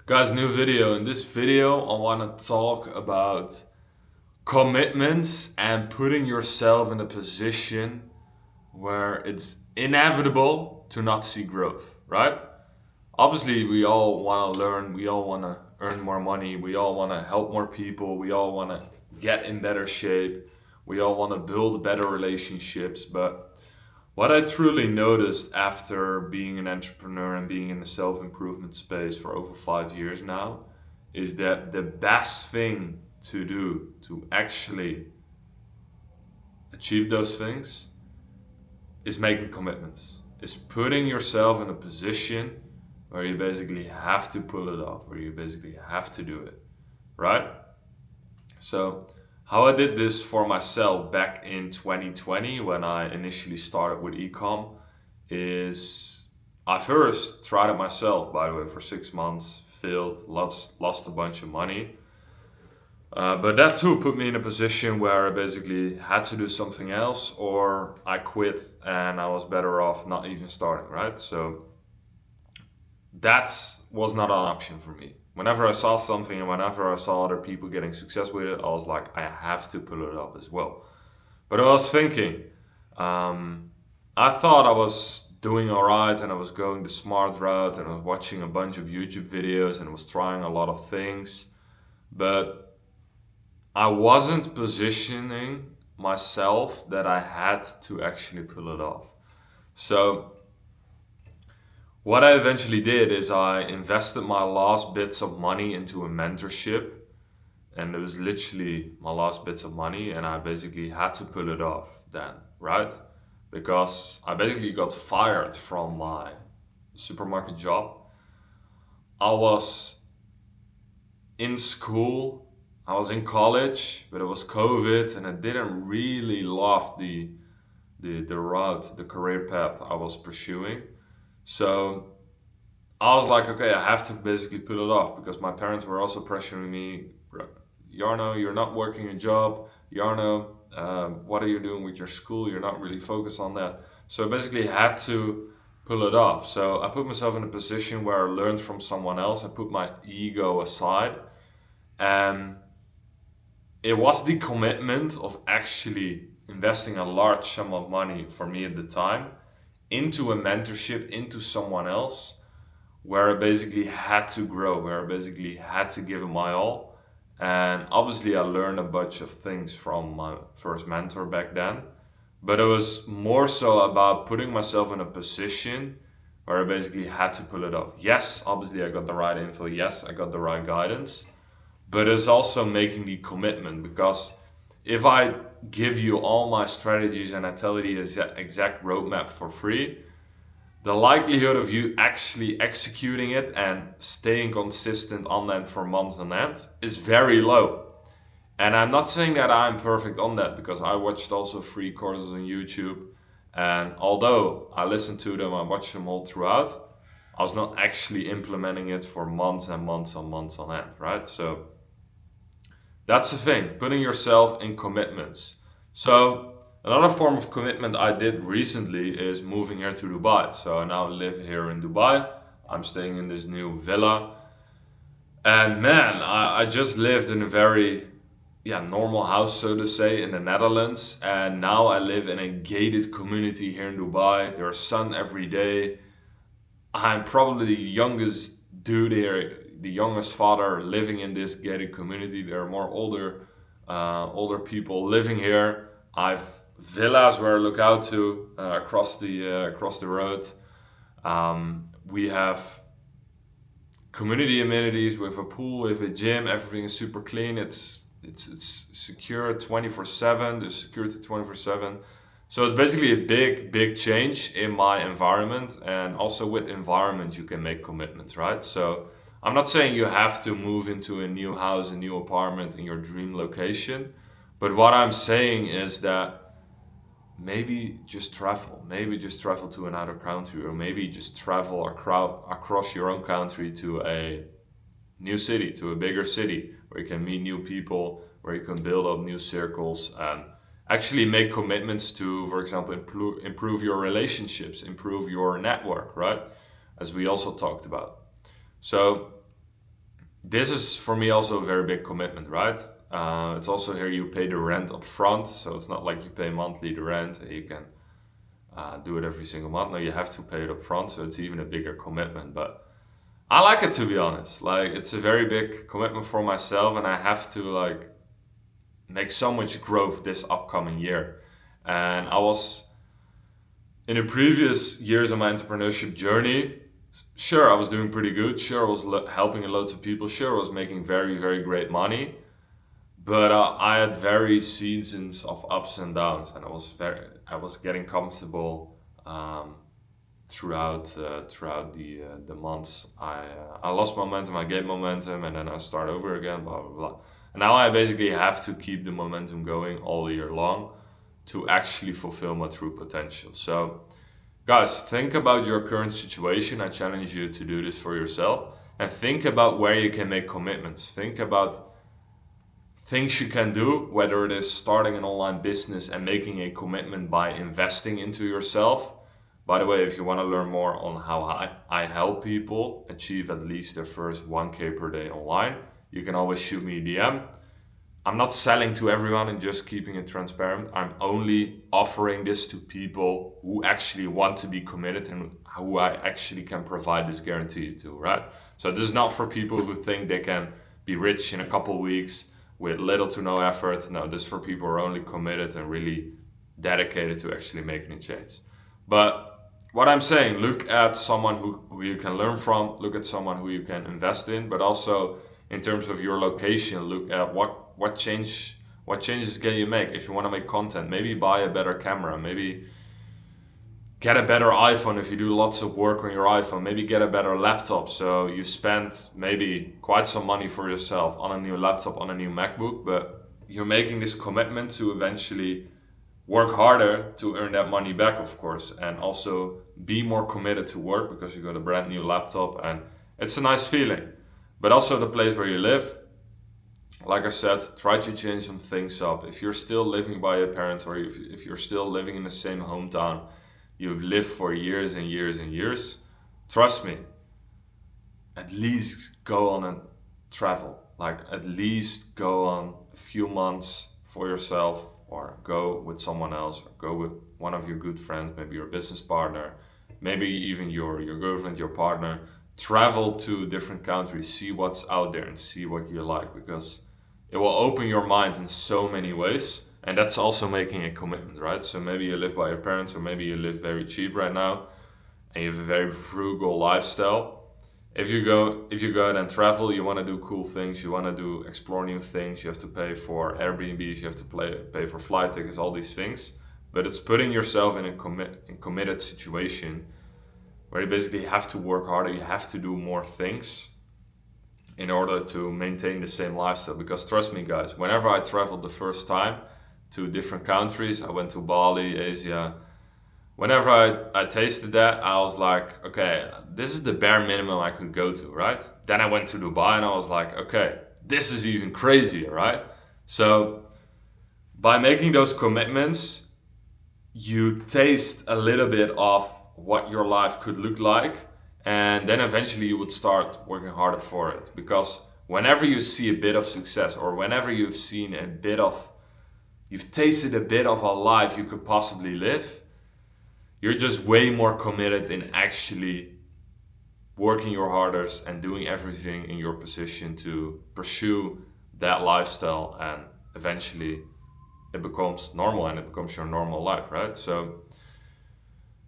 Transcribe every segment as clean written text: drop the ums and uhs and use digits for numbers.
Guys, new video. In this video, I want to talk about commitments and putting yourself in a position where it's inevitable to not see growth, right? Obviously, we all want to learn, we all want to earn more money, we all want to help more people, we all want to get in better shape, we all want to build better relationships, but what I truly noticed after being an entrepreneur and being in the self improvement space for over 5 years now is that the best thing to do to actually achieve those things is making commitments, is putting yourself in a position where you basically have to pull it off, where you basically have to do it, right? So, how I did this for myself back in 2020 when I initially started with ecom is I first tried it myself, by the way, for 6 months, failed, lost a bunch of money. But that too put me in a position where I basically had to do something else or I quit and I was better off not even starting, right? So that was not an option for me. Whenever I saw something and whenever I saw other people getting success with it, I was like, I have to pull it off as well. But I was thinking, I thought I was doing all right and I was going the smart route and I was watching a bunch of YouTube videos and I was trying a lot of things, but I wasn't positioning myself that I had to actually pull it off. So what I eventually did is I invested my last bits of money into a mentorship, and it was literally my last bits of money, and I basically had to pull it off then, right? Because I basically got fired from my supermarket job. I was in school, I was in college, but it was COVID, and I didn't really love the route, the career path I was pursuing. So I was like, okay, I have to basically pull it off because my parents were also pressuring me. Jarno, you're not working a job. Jarno, what are you doing with your school? You're not really focused on that. So I basically had to pull it off. So I put myself in a position where I learned from someone else. I put my ego aside. And it was the commitment of actually investing a large sum of money for me at the time into a mentorship, into someone else, where I basically had to grow, where I basically had to give it my all. And obviously, I learned a bunch of things from my first mentor back then. But it was more so about putting myself in a position where I basically had to pull it off. Yes, obviously, I got the right info. Yes, I got the right guidance. But it's also making the commitment because if I give you all my strategies and I tell you the exact roadmap for free, the likelihood of you actually executing it and staying consistent on that for months on end is very low. And I'm not saying that I'm perfect on that because I watched also free courses on YouTube. And although I listened to them, I watched them all throughout, I was not actually implementing it for months and months and months on end, right? So that's the thing, putting yourself in commitments. So another form of commitment I did recently is moving here to Dubai. So I now live here in Dubai. I'm staying in this new villa. And man, I just lived in a very normal house, so to say, in the Netherlands. And now I live in a gated community here in Dubai. There's sun every day. I'm probably the youngest dude here, the youngest father living in this gated community. There are more older people living here. I've villas where I look out to across the road. We have community amenities with a pool, with a gym. Everything is super clean. It's secure 24/7. There's security 24/7. So it's basically a big change in my environment, and also with environment you can make commitments, right? So I'm not saying you have to move into a new house, a new apartment in your dream location, but what I'm saying is that maybe just travel to another country, or maybe just travel across your own country to a new city, to a bigger city where you can meet new people, where you can build up new circles and actually make commitments to, for example, improve your relationships, improve your network, right? As we also talked about. So this is for me also a very big commitment, right? It's also here you pay the rent up front, so it's not like you pay monthly the rent and you can do it every single month. No, you have to pay it up front, so it's even a bigger commitment. But I like it, to be honest. Like, it's a very big commitment for myself, and I have to like make so much growth this upcoming year. And I was in the previous years of my entrepreneurship journey. Sure, I was doing pretty good. Sure, I was helping loads of people. Sure, I was making very, very great money. But I had very seasons of ups and downs, and I was getting comfortable throughout the months. I lost momentum, I gained momentum, and then I start over again. Blah blah blah. And now I basically have to keep the momentum going all year long to actually fulfill my true potential. So, guys, think about your current situation. I challenge you to do this for yourself, and think about where you can make commitments. Think about things you can do, whether it is starting an online business and making a commitment by investing into yourself. By the way, if you want to learn more on how I help people achieve at least their first 1K per day online, you can always shoot me a DM. I'm not selling to everyone and just keeping it transparent. I'm only offering this to people who actually want to be committed and who I actually can provide this guarantee to, right? So this is not for people who think they can be rich in a couple weeks with little to no effort. No, this is for people who are only committed and really dedicated to actually making a change. But what I'm saying, look at someone who you can learn from, look at someone who you can invest in, but also in terms of your location, look at what changes can you make. If you want to make content, maybe buy a better camera, maybe get a better iPhone if you do lots of work on your iPhone, maybe get a better laptop. So you spend maybe quite some money for yourself on a new laptop, on a new MacBook, but you're making this commitment to eventually work harder to earn that money back, of course, and also be more committed to work because you got a brand new laptop and it's a nice feeling. But also the place where you live, like I said, try to change some things up. If you're still living by your parents, or if you're still living in the same hometown you've lived for years and years and years, trust me, at least go on and travel. Like, at least go on a few months for yourself, or go with someone else, or go with one of your good friends, maybe your business partner, maybe even your girlfriend, your partner. Travel to different countries, see what's out there and see what you like, because it will open your mind in so many ways. And that's also making a commitment, right? So maybe you live by your parents, or maybe you live very cheap right now and you have a very frugal lifestyle. If you go out and travel, you want to do cool things, you want to explore new things, you have to pay for Airbnbs, you have to pay for flight tickets, all these things. But it's putting yourself in a committed situation where you basically have to work harder, you have to do more things in order to maintain the same lifestyle. Because trust me, guys, whenever I traveled the first time to different countries, I went to Bali, Asia, whenever I tasted that, I was like, okay, this is the bare minimum I could go to, right? Then I went to Dubai and I was like, okay, this is even crazier, right? So by making those commitments, you taste a little bit of what your life could look like, and then eventually you would start working harder for it. Because whenever you see a bit of success, or whenever you've tasted a bit of a life you could possibly live, you're just way more committed in actually working your hardest and doing everything in your position to pursue that lifestyle, and eventually it becomes normal and it becomes your normal life, right? So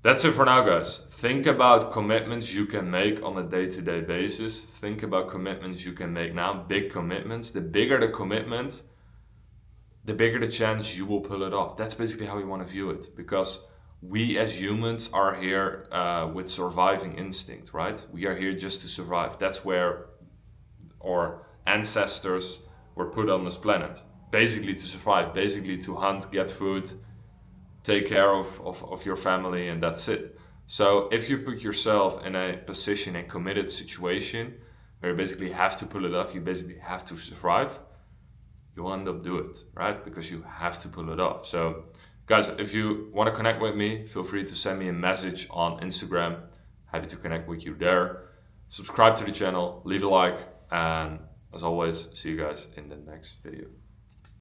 that's it for now, guys. Think about commitments you can make on a day-to-day basis. Think about commitments you can make now, big commitments. The bigger the commitment, the bigger the chance you will pull it off. That's basically how you want to view it, because we as humans are here with surviving instinct, right? We are here just to survive. That's where our ancestors were put on this planet, basically to survive, basically to hunt, get food, take care of your family, and that's it. So if you put yourself in a position, a committed situation where you basically have to pull it off, you basically have to survive, you'll end up doing it, right? Because you have to pull it off. So guys, if you want to connect with me, feel free to send me a message on Instagram. Happy to connect with you there. Subscribe to the channel, leave a like, And as always, see you guys in the next video.